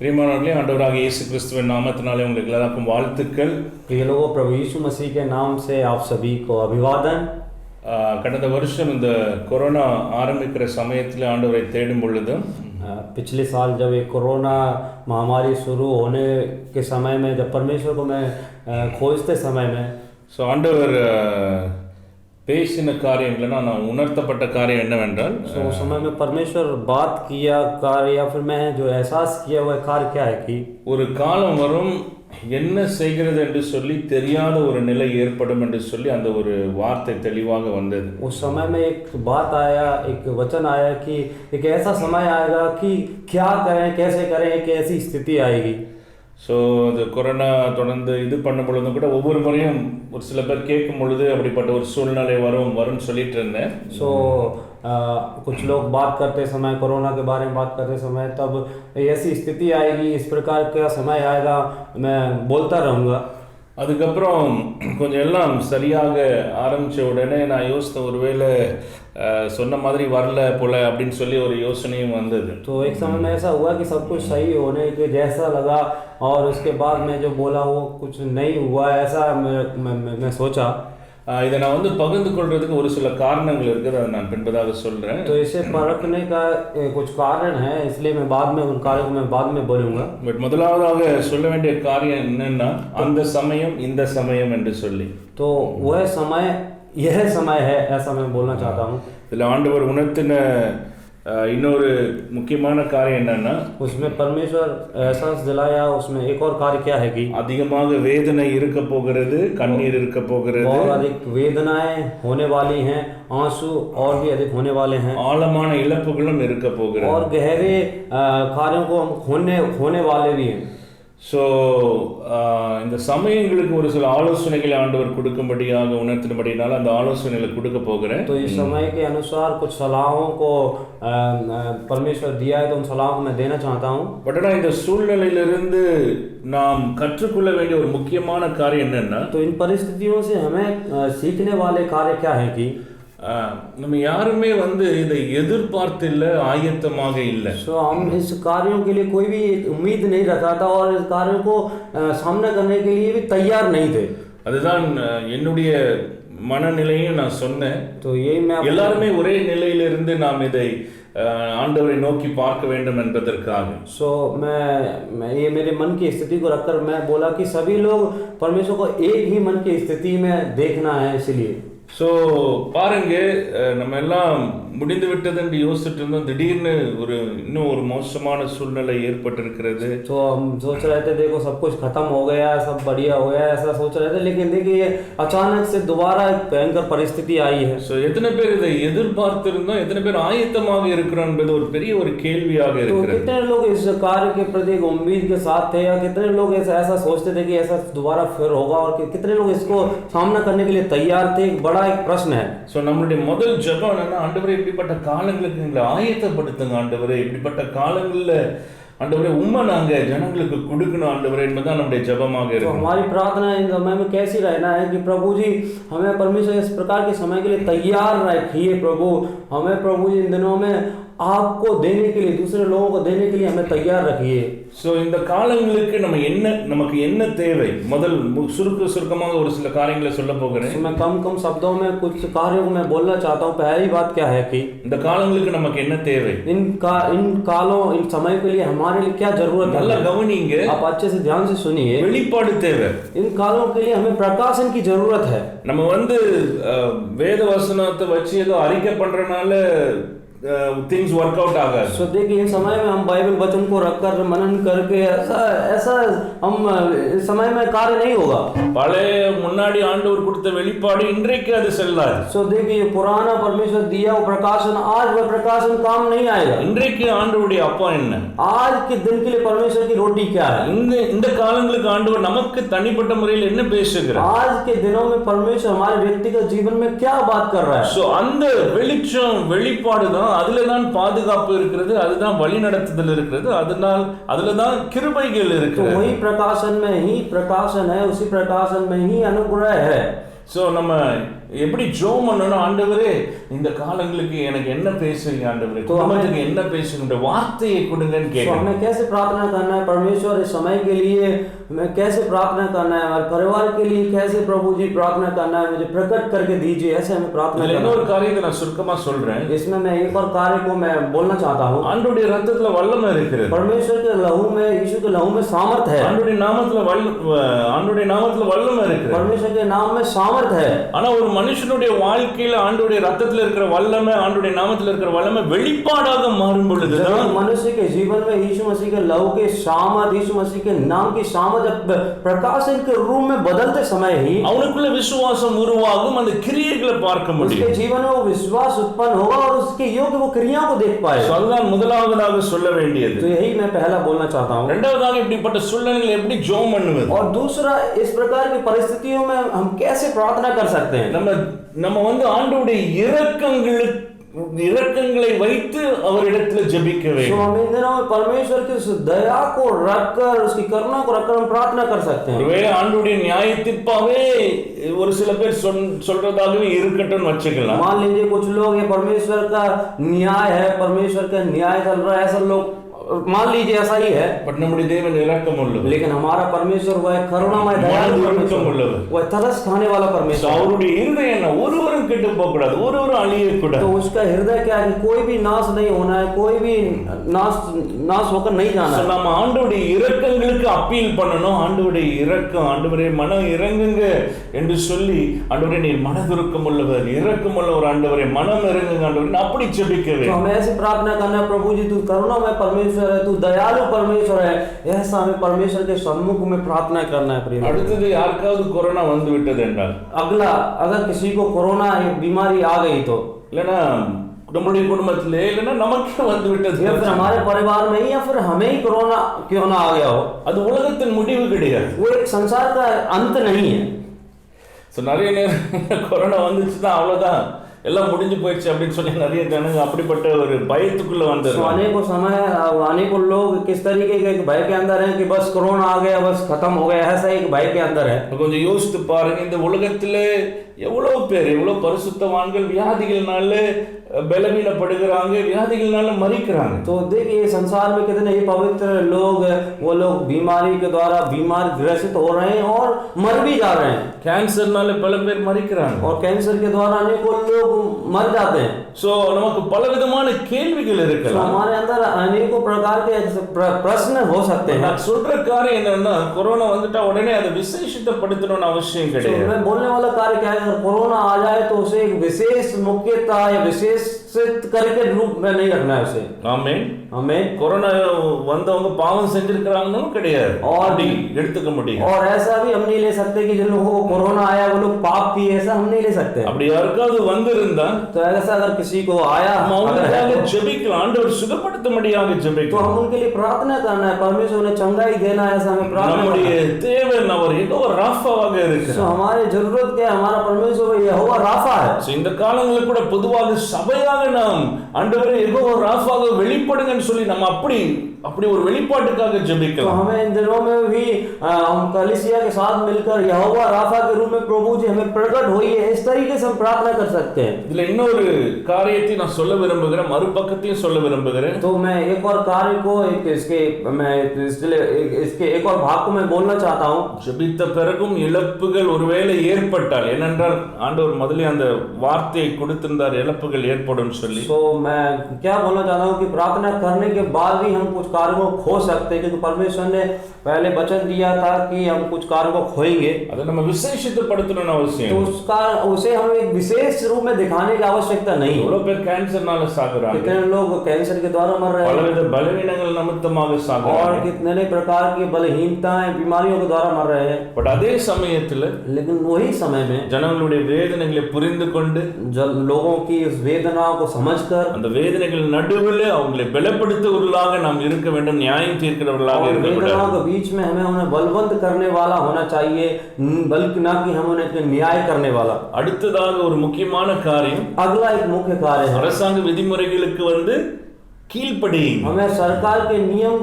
பிரியமானவர்களே, ஆண்டவராக இயேசு கிறிஸ்துவின் நாமத்தினாலே உங்களுக்கு எல்லாருக்கும் வாழ்த்துக்கள். प्रिय लोगों, प्रभु यीशु मसीह के नाम से आप सभी को अभिवादन। கடந்த வருஷம் இந்த கொரோனா ஆரம்பிக்கிற சமயத்தில் ஆண்டவரை தேடும் பொழுதும் पिछले साल जब ये कोरोना महामारी शुरू होने के समय में, जब परमेश्वर को मैं खोजते समय में, ஸோ ஆண்டவர் பேசின காரியங்கள்னா நான் உணர்த்தப்பட்ட காரியம் என்னவென்றால், उस समय में परमेश्वर बात किया कार्य या फिर मैं जो एहसास किया वह कार्य क्या है कि ஒரு காலம் வரும், என்ன செய்கிறது என்று சொல்லி தெரியாத ஒரு நிலை ஏற்படும் என்று சொல்லி அந்த ஒரு வார்த்தை தெளிவாக வந்தது. उस समय में एक बात आया, एक वचन आया कि एक ऐसा समय आएगा कि क्या करें, कैसे करें, एक ऐसी स्थिति आएगी। ஸோ இது கொரோனா தொடர்ந்து இது பண்ணும் பொழுதும் கூட ஒவ்வொரு முறையும் ஒரு சில பேர் கேட்கும் பொழுது அப்படிப்பட்ட ஒரு சூழ்நிலை வரும்னு சொல்லிட்டு இருந்தேன். सो कुछ लोग बात करते समय, कोरोना के बारे में बात करते समय, तब ऐसी स्थिति आएगी, इस प्रकार का समय आएगा, मैं बोलता रहूँगा। அதுக்கப்புறம் கொஞ்சம் எல்லாம் சரியாக ஆரம்பித்த உடனே நான் யோசித்தேன், ஒருவேளை சொன்ன மாதிரி வரல போல அப்படின்னு சொல்லி ஒரு யோசனையும் வந்தது. तो एक समय में ऐसा हुआ कि सब कुछ सही होने के जैसा लगा, और उसके बाद मैं जो बोला वो कुछ नहीं हुआ, ऐसा मैं सोचा। இதை நான் பகிர்ந்து கொள்றதுக்கு ஒரு சில காரணங்கள் இருக்குது, அதை நான் பின்பதாக சொல்கிறேன். तो इसे परखने का कुछ कारण है, इसलिए मैं बाद में उन कार्यों को मैं बाद में बोलूँगा। பட் முதலாவதாக சொல்ல வேண்டிய காரியம் என்னன்னா, அந்த சமயம் இந்த சமயம் என்று சொல்லி, तो वह समय यह समय है, ऐसा मैं बोलना चाहता हूँ। இதில் ஆண்டவர் உணர்த்தின இன்னொரு முக்கியமான காரியம் என்னன்னா, उसमें परमेश्वर एहसास दिलाया, उसमें एक और कार्य क्या है कि அதிகமாக வேதனை இருக்க போகிறது, கண்ணீர் இருக்க போகிறது, और अधिक वेदनाएं होने वाली हैं, आंसू और भी अधिक होने वाले हैं, ஆழமான இழப்புகளும் இருக்க போகிறது, और गहरे कार्यों को हम होने वाले भी हैं। ஸோ இந்த சமயங்களுக்கு ஒரு சில ஆலோசனைகளை ஆண்டவர் கொடுக்கும்படியாக உணர்த்தினபடினால அந்த ஆலோசனைகளை கொடுக்க போகிறேன். तो इस समय के अनुसार कुछ सलाहों को परमेश्वर दिया है, तो उन सलाहों को मैं देना चाहता हूँ। பட் ஆனால் இந்த சூழ்நிலையிலிருந்து நாம் கற்றுக்கொள்ள வேண்டிய ஒரு முக்கியமான காரியம் என்னன்னா, तो इन परिस्थितियों से हमें सीखने वाले कार्य क्या है कि நம்ம யாருமே இதை எதிர்பார்த்து இல்லை, ஆயத்தமாக இல்லை. सो हम इस कार्यों के लिए कोई भी उम्मीद नहीं रखा था, और इस कार्यों को सामना करने के लिए भी तैयार नहीं थे। அதுதான் என்னுடைய மனநிலையும் நான் சொன்னேன். तो यही मैं எல்லாருமே ஒரே நிலையிலிருந்து நாம் இதை ஆண்டவரை நோக்கி பார்க்க வேண்டும் என்பதற்காக। सो मैं ये मेरे मन की स्थिति को रखकर मैं बोला कि सभी लोग परमेश्वर को एक ही मन की स्थिति में देखना है। इसलिए ஸோ பாருங்க, நம்ம எல்லாம் முடிந்து விட்டது என்று யோசிச்சுட்டு இருந்தோம், திடீர்னு இன்னும் ஒரு மோசமான சூழ்நிலை ஏற்பட்டிருக்கிறது। तो हम सोच रहे थे देखो सब कुछ खत्म हो गया, सब बढ़िया हो गया, ऐसा सोच रहे थे, लेकिन देखिए अचानक से दोबारा एक भयंकर परिस्थिति आई है। ஸோ எத்தனை பேர் இதை எதிர்பார்த்திருந்தோம், எத்தனை பேர் ஆயத்தமாக இருக்கிறோம் என்பது ஒரு பெரிய ஒரு கேள்வியாக तो இருக்கிறது। कितने लोग इस कार्य के प्रति एक उम्मीद के साथ थे, या कितने लोग ऐसा सोचते थे कि ऐसा दोबारा फिर होगा, और कितने लोग इसको सामना करने के लिए तैयार थे। एक बड़ा एक प्रश्न है। ஸோ நம்மளுடைய முதல் ஜெபம் என்னன்னா, ஆண்டவரே இப்படிப்பட்ட காலங்களுக்கு எங்களை ஆயத்தப்படுத்துங்க ஆண்டவரே, இப்படிப்பட்ட காலங்களில் ஆண்டவரே உண்மை நாங்கள் ஜனங்களுக்கு கொடுக்கணும் ஆண்டவரே என்பதுதான் நம்முடைய ஜெபமாக तो இருக்கும்। हमारी प्रार्थना इन समय में कैसी रहना है कि प्रभु जी हमें परमेश्वर इस प्रकार के समय के लिए तैयार रखिए। प्रभु हमें प्रभु जी इन दिनों में आपको देने के लिए, दूसरे लोगों को देने के लिए हमें तैयार रखिए। ஸோ இந்த காலங்களுக்கு நமக்கு என்ன தேவை, முதல் சுருக்கமாக ஒரு சில காரியங்களை சொல்ல போகிறேன்। मैं कम शब्दों में कुछ कार्यों को मैं बोलना चाहता हूँ। पहली बात क्या है कि இந்த காலங்களுக்கு நமக்கு என்ன தேவை, इन कालों, इन समय के लिए हमारे लिए क्या जरूरत நல்லா है। கவனிங்க, आप अच्छे से ध्यान से सुनिए। வெளிப்பாடு தேவை। इन कालों के लिए हमें प्रकाशन की जरूरत है। நம்ம வேத வசனத்தை வச்சு ஏதோ அறிக்கை பண்றதுனால थिंग्स वर्कआउट आगा। सो देखिए इस समय में हम बाइबल वचन को रखकर मनन करके ऐसा हम इस समय में कार्य नहीं होगा। பழைய முன்னாடி ஆண்டவர் கொடுத்த வெளிப்பாடு இன்றைக்கு அது செல்லாது। सो देखिए पुराना परमेश्वर दिया वो प्रकाशन, आज वह प्रकाशन काम नहीं आएगा। இன்றைக்கு ஆண்டவருடைய அப்பா என்ன, आज के दिन के लिए परमेश्वर की रोटी क्या है, இந்த காலங்களுக்கு ஆண்டவர் நமக்கு தனிப்பட்ட முறையில் என்ன பேசுகிறார், आज के दिनों में परमेश्वर हमारे व्यक्तिगत जीवन में क्या बात कर रहा है। சோ அந்த வெளிப்பாடு தான், அதுல தான் பாதுகாப்பு இருக்கிறது, அதுதான் வழி நடத்துதல் இருக்கிறது, அதுல தான் கிருபைகள் இருக்கிறது। वही प्रकाशन में ही प्रकाशन है, उसी प्रकाशन में ही अनुग्रह है। சோ நம்ம எப்படி ஜெபம் பண்ணணும், ஆண்டவரே இந்த காலங்களுக்கு எனக்கு என்ன பேசுறீங்க ஆண்டவரே, குடும்பத்துக்கு என்ன பேசுங்க, வார்த்தையை கொடுங்கன்னு तो கேட்கணும். हमें कैसे प्रार्थना करना है परमेश्वर, इस समय के लिए हमें कैसे प्रार्थना करना है, हमारे परिवार के लिए कैसे प्रभु जी प्रार्थना करना है, मुझे प्रकट करके दीजिए, ऐसे हमें प्रार्थना இதுல करना இன்னொரு है। காரியத்தை நான் சுருக்கமா சொல்றேன். इसमें मैं एक और कार्य को मैं बोलना चाहता हूँ। ஆண்டவருடைய ரத்தத்துல வல்லமை இருக்கிறது. परमेश्वर के लहू में, यीशु के लहू में सामर्थ है। ஆண்டவருடைய நாமத்துல வல்லமை இருக்குது. परमेश्वर के नाम में सामर्थ है। ஆனா ஒரு மனுஷனுடைய வாழ்க்கையில ஆண்டவருடைய ரத்தத்துல இருக்கிற வல்லமை, ஆண்டவருடைய நாமத்துல இருக்கிற வல்லமை வெளிப்பாடாக மாறும் பொழுதுதான் मनुष्य के जीवन में यीशु मसीह के लहू के सामर्थ, यीशु मसीह के नाम की सामर्थ जब प्रकाशन के रूप में बदलते समय ही அவனுக்குள்ள விசுவாசம் உருவாகும், அந்த கிரியைகளை பார்க்க முடியும். उसके जीवन में वो विश्वास उत्पन्न होगा और उसके योग्य वो क्रियाओं को देख पाए। அதுதான் முதலாவதாக சொல்ல வேண்டியது. तो यही मैं पहला बोलना चाहता हूँ। இரண்டாவதாக இப்படிப்பட்ட சூழ்நிலைகளை எப்படி ஜெபம் பண்ணுவது, और दूसरा इस प्रकार की परिस्थितियों में हम कैसे प्रार्थना कर सकते हैं। நம்ம வந்து ஆண்டவருடைய இரக்கங்களை வைத்து அவரிடத்துல ஜெபிக்க तो வேண்டும். हम इन दिनों में परमेश्वर की उस दया को रखकर, उसकी करुणा को रखकर हम प्रार्थना कर सकते हैं। ஒருவேளை ஆண்டவருடைய நியாய தீர்ப்பாவே ஒரு சில பேர் சொல்றதாகவே இருக்கட்டும்னு வச்சுக்கலாம். मान लीजिए कुछ लोग ये परमेश्वर का न्याय है, परमेश्वर का न्याय चल रहा है, ऐसा लोग मान लीजिए ऐसा ही है। பட் நம்முடைய தேவன் இரக்கம் உள்ளவர், लेकिन हमारा परमेश्वर वह करुणामय दयालु परमेश्वर, वह तरस खाने वाला परमेश्वर। அவருடைய இருதயம் என்ன, ஒருவரும் கெட்டு போக கூடாது, ஒருவரும் அழிய கூடாது. तो उसका हृदय क्या है, कोई भी नाश नहीं होना है, कोई भी नाश होकर नहीं जाना है। நம்ம ஆண்டவருடைய இரக்கங்களுக்கு அப்பீல் பண்ணணும். ஆண்டவருடைய இரக்கம், ஆண்டவரே மனம் இறங்குங்க என்று சொல்லி, ஆண்டவரே நீர் மனதுருக்கம் உள்ளவர், இரக்கம் உள்ளவர், ஆண்டவரே மனம் இறங்குங்க ஆண்டவரே, அப்படி ஜெபிக்க तो வேண்டும். हमें ऐसी प्रार्थना करना है, प्रभु जी तू करुणामय परमेश्वर है, तू दयालु परमेश्वर है, ऐसा हमें परमेश्वर के सम्मुख में प्रार्थना करना है। प्रिय அடுத்தது யாருக்காவது கொரோனா வந்து விட்டது என்றால், अगला, अगर किसी को कोरोना बीमारी आ गई तो, இல்லைன்னா நம்முடைய குடும்பத்திலே, இல்லைன்னா நமக்கே வந்து விட்டது, या फिर हमारे परिवार में ही, या फिर हमें ही कोरोना क्यों ना आ गया हो, அது உலகத்தின் முடிவு கிடையாது. वो एक संसार का अंत नहीं है। நிறைய நேரம் கொரோனா வந்துச்சுன்னா அவ்வளவுதான், எல்லாம் முடிஞ்சு போயிடுச்சு அப்படின்னு சொல்லி நிறைய ஜனங்க அப்படிப்பட்ட ஒரு பயத்துக்குள்ள வந்தது. अनेकों समय अनेकों लोग किस तरीके के भय के अंदर हैं कि बस कोरोना आ गया, बस खत्म हो गया, ऐसा एक भय के अंदर है। கொஞ்சம் யோசித்து பாருங்க, இந்த உலகத்திலே எவ்வளவு பேர், எவ்வளவு பரிசுத்தவான்கள் வியாதிகள்னால பலவீனப்படுகிறாங்க, வியாதிகள்னால மரிக்கிறாங்க. तो देखिए संसार में कितने ही पवित्र लोग, वो लोग बीमारी के द्वारा बीमार ग्रसित हो रहे हैं और मर भी जा रहे हैं। கேன்சர்னால பல பேர் மரிக்கிறாங்க. और कैंसर के द्वारा अनेकों लोग मर जाते हैं। சோ நமக்கு பலவிதமான கேள்விகள் तो இருக்கலாம். हमारे अंदर अनेकों प्रकार के प्रश्न हो सकते हैं। நான் சொல்ற காரியம் என்னன்னா, கொரோனா வந்துட்டா உடனே அதை விசேஷித்தப்படுத்தணும்னு அவசியம் तो கிடையாது. मैं बोलने वाला कार्य क्या है, अगर कोरोना आ जाए तो उसे एक विशेष मुख्यता या विशेषित करके रूप में नहीं रखना है उसे। ஆமென். हमें கொரோனா வந்தவங்க பாவம் செஞ்சிருக்கிறாங்கன்னு கிடையாது, और அப்படி எடுத்துக்க முடியும். और ऐसा भी हम नहीं ले सकते कि जिन लोगों को कोरोना आया वो लोग पाप किए, ऐसा हम नहीं ले सकते। அப்படி யாருக்காவது வந்திருந்தா तो ऐसा अगर किसी को आया, நம்ம अगर है அவங்களுக்காக तो ஜெபிக்கலாம், ஆண்டவர் சுகப்படுத்தும்படியாக हम ஜெபிக்கலாம். उनके लिए प्रार्थना करना है, परमेश्वर उन्हें चंगाई देना है, ऐसा हमें प्रार्थना நம்முடைய करना है। தேவன் அவர் யெகோவா ராஃபாவாக तो இருக்கிறார். हमारी जरूरत क्या है, हमारा परमेश्वर यहोवा राफा है। So, இந்த காலங்களில் கூட பொதுவாக சபையாக நாம் ஆண்டவரே யெகோவா ராஃபாக வெளிப்படுங்கன்னு சொல்லி நம்ம அப்படி ஒரு வெளிப்பாட்டுக்காக तो ஜெபிக்கலாம். हमें इन दिनों में भी हम कलीसिया के साथ मिलकर यहोवा राफा के रूप में प्रभु जी हमें प्रकट होइए, इस तरीके से हम प्रार्थना कर सकते हैं। இதுல இன்னொரு காரியத்தை நான் சொல்ல விரும்புகிறேன், மறுபக்கத்தையும் சொல்ல விரும்புகிறேன். तो मैं एक और कार्य को इसके एक और भाग को मैं बोलना चाहता हूँ। ஜெபித்த பிறகும் இழப்புகள் ஒருவேளை ஏற்பட்டால், ஏனென்றால் ஆண்டவர் முதல்ல அந்த வார்த்தையை கொடுத்திருந்தார், இழப்புகள் ஏற்படும் சொல்லி. तो मैं क्या बोलना चाहता हूँ कि प्रार्थना करने के बाद भी हम कुछ कार्यों को खो सकते हैं, क्योंकि परमेश्वर ने पहले वचन दिया था कि हम कुछ कार्यों को खोएंगे। அதை நம்ம விசேஷித்தப்படுத்தணும்னு அவசியம். तो उसे हमें एक विशेष रूप में दिखाने की आवश्यकता नहीं है। எவ்வளவு பேர் கேன்சர்னால சாகுறாங்க, कितने लोग कैंसर के द्वारा मर रहे हैं, பலவித பலவீனங்கள் நிமித்தமாக और சாகுறாங்க. कितने प्रकार की बलहीनताएं, बीमारियों के द्वारा मर रहे हैं। பட் அதே சமயத்துல लेकिन वही समय में ஜனங்களுடைய வேதனைகளை புரிந்து கொண்டு, लोगों की उस वेदनाओं को समझकर, அந்த வேதனைகள் நடுவில் அவங்களை பலப்படுத்துவர்களாக நாம் இருக்க வேண்டும், நியாயம் தீர்க்கிறவர்களாக और இருக்கக்கூடாது. वेदनाओं के बीच में हमें उन्हें बलवंत करने वाला होना चाहिए, बल्कि ना कि हम उन्हें न्याय करने वाला। அடுத்ததாக ஒரு முக்கியமான காரியம், अगला एक मुख्य कार्य है, அரசாங்க விதிமுறைகளுக்கு கீழ்ப்படியுங்க. हमें सरकार के नियम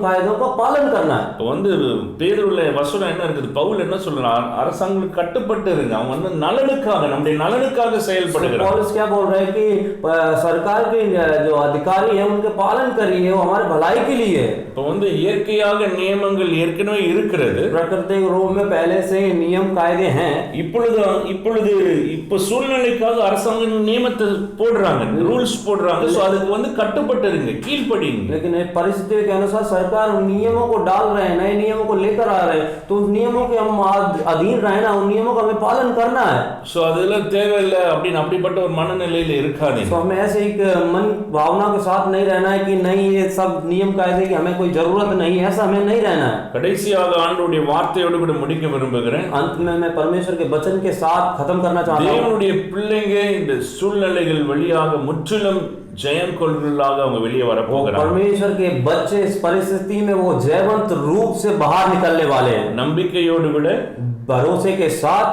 कायदों का पालन करना है। இப்போ வந்து பேதுருவுல வசனம் என்ன இருக்குது? பவுல் என்ன சொல்றான்? அரசாங்கங்களுக்கு கட்டுப்பட்டு இருங்க. அவன் வந்து நலனுக்காக, நம்முடைய நலனுக்காக செயல்படுகிறான். पौलुस क्या बोल रहे हैं कि सरकार के जो अधिकारी हैं उनके पालन करिए, वो हमारे भलाई के लिए है। இப்போ வந்து இயற்கையாக நியமங்கள் ஏற்கனவே இருக்கிறது. प्राकृतिक रूप में पहले से नियम कायदे हैं। இப்போ சூழ்நிலைக்காக அரசாங்கம் நியமத்தை போடுறாங்க, ரூல்ஸ் போடுறாங்க. சோ அதுக்கு வந்து கட்டுப்பட்டு இருங்க, கீழ்ப்படிங்க. लेकिन परिस्थिति के अनुसार सरकार उन नियमों को डाल रहे हैं, नए नियमों को लेकर आ रहे हैं, तो उन नियमों के हम अधीन रहे ना, उन नियमों का हमें पालन करना है। சோ அதெல்லாம் தேவையில்லை அப்படின்னு அப்படிப்பட்ட ஒரு மனநிலையில இருக்காதீங்க. तो हमें ऐसे एक मन भावना के साथ नहीं रहना है कि नहीं ये सब नियम कायदे की हमें कोई जरूरत नहीं है, ऐसा हमें नहीं रहना है। கடைசியாக ஆண்டவருடைய வார்த்தையோடு கூட முடிக்க விரும்புகிறேன். अंत में मैं परमेश्वर के वचन के साथ खत्म करना चाहता हूं। தேவனுடைய பிள்ளைங்க இந்த சூழ்நிலைகள் வழியாக முற்றிலும் ஜெயம் கொள்கிறவர்களாக அவங்க வெளியே வர போகிறாங்க. परमेश्वर के बच्चे इस परिस्थिति में वो जयवंत रूप से बाहर निकलने वाले हैं। நம்பிக்கையோடு கூட, भरोसे के साथ,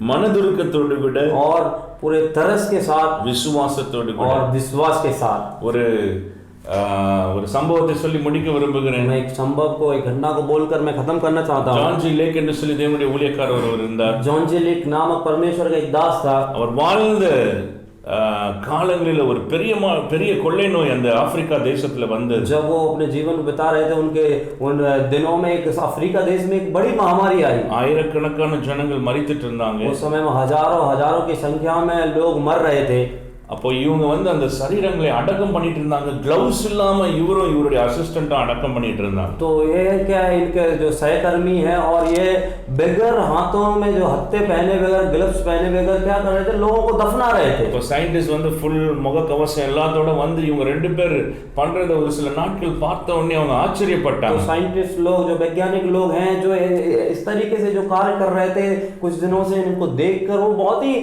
மனதுருக்கத்தோடு கூட, और पूरे तरस के साथ, விசுவாசத்தோடு கூட, और विश्वास के साथ। ஒரு சம்பவத்தை சொல்லி முடிக்க விரும்புகிறேன். मैं एक संभव को, एक घटना को बोलकर मैं खत्म करना चाहता हूं। ஜான் ஜி லேக் என்று சொல்லி தேவனுடைய ஊழியக்காரர் ஒருவர் இருந்தார். जॉन जी लेक नामक परमेश्वर का एक दास था। அவர் வாழ்ந்த காலங்களில் ஒரு பெரிய கொள்ளை நோய் அந்த ஆப்பிரிக்கா தேசத்துல வந்தது. जब वो अपने जीवन को बिता रहे थे, उनके उन दिनों में एक अफ्रीका देश में एक बड़ी महामारी आई। ஆயிரக்கணக்கான ஜனங்கள் மரித்துட்டு இருந்தாங்க. उस समय में हजारों की संख्या में लोग मर रहे थे। அப்போ இவங்க வந்து அந்த சரீரங்களை அடக்கம் பண்ணிட்டு இருந்தாங்க. கிளவுஸ் இல்லாம இவரும் இவருடைய அசிஸ்டன்ட்டும் அடக்கம் பண்ணிட்டு இருந்தாங்க. तो ये क्या है, इनके जो सहकर्मी हैं और ये बगैर हाथों में जो हत्थे पहने, बगैर ग्लव्स पहने, बगैर क्या कर रहे थे, लोगों को दफना रहे थे। இப்போ சயின்டிஸ்ட் வந்து ஃபுல் முகக்கவசம் எல்லாத்தோட வந்து இவங்க ரெண்டு பேர் பண்றத ஒரு சில நாட்கள் பார்த்த உடனே அவங்க ஆச்சரியப்பட்டாங்க. तो साइंटिस्ट लोग, जो वैज्ञानिक लोग हैं, जो इस तरीके से जो कार्य कर रहे थे कुछ दिनों से, इनको देखकर वो बहुत ही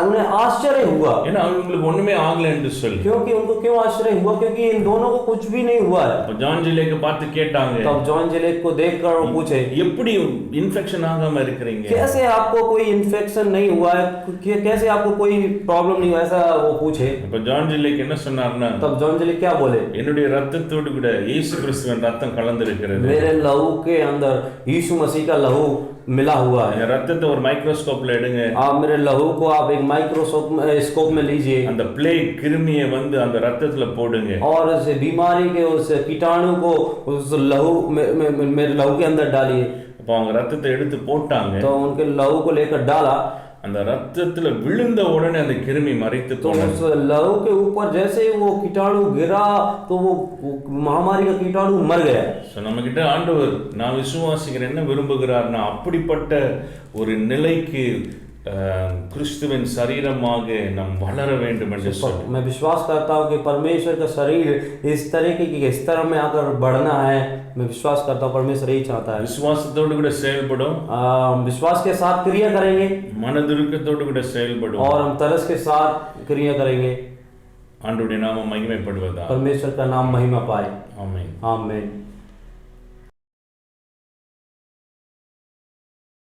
उन्हें आश्चर्य हुआ। ஏன்னா அவங்களுக்கு ஒண்ணுமே ஆகல என்று சொல்லி. क्योंकि उनको क्यों आश्चर्य हुआ? क्योंकि इन दोनों को कुछ भी नहीं हुआ है। तो ஜான் ஜி லேக் பார்த்து கேட்டாங்க. तब जॉन जी लेक को देखकर वो पूछे, எப்படி இன்ஃபெக்ஷன் ஆகாம இருக்கீங்க? कैसे आपको कोई इन्फेक्शन नहीं हुआ है, कैसे आपको कोई प्रॉब्लम नहीं हुआ, ऐसा वो पूछे। இப்போ ஜான் ஜி லேக் என்ன சொன்னார்னா, तब जॉन जी लेक क्या बोले, என்னுடைய ரத்தத்தோடு கூட இயேசு கிறிஸ்துவின் ரத்தம் கலந்திருக்கிறது. मेरे लहू के अंदर यीशु मसीह का लहू मिला हुआ है। ரத்தத்தை ஒரு மைக்ரோஸ்கோப்ல எடுங்க. आप मेरे लहू को आप एक माइक्रोस्कोप में लीजिए, அந்த பிளேக் கிருமியை வந்து அந்த ரத்தத்துல போடுங்க. और उस बीमारी के उस कीटाणु को उस लहू में मेरे लहू के अंदर डालिए। அப்ப அவங்க ரத்தத்தை எடுத்து போட்டாங்க. तो उनके लहू को लेकर डाला, அந்த ரத்தத்துல விழுந்த உடனே அந்த கிருமி மரித்து तो उस लहू के ऊपर जैसे ही वो कीटाणु गिरा तो वो महामारी का कीटाणु मर गया। சோ நம்ம கிட்ட ஆண்டவர் நான் விசுவாசிக்கிறேன் என்ன விரும்புகிறார்னா, அப்படிப்பட்ட ஒரு நிலைக்கு கிறிஸ்துவின் சரீரமாக நாம் வளர வேண்டும் என்று சொல்லி मैं विश्वास करता हूँ कि परमेश्वर का शरीर इस तरीके के स्तर में आकर बढ़ना है। मैं विश्वास करता हूँ परमेश्वर यही चाहता है। விசுவாசத்தோடு கூட செயல்படும், विश्वास के साथ क्रिया करेंगे, மனதுருக்கத்தோடு கூட செயல்படும், और हम तरस के साथ क्रिया करेंगे। ஆண்டவருடைய நாமம் மகிமைப்படுவதாக। परमेश्वर का नाम महिमा पाए। ஆமென்। आमीन।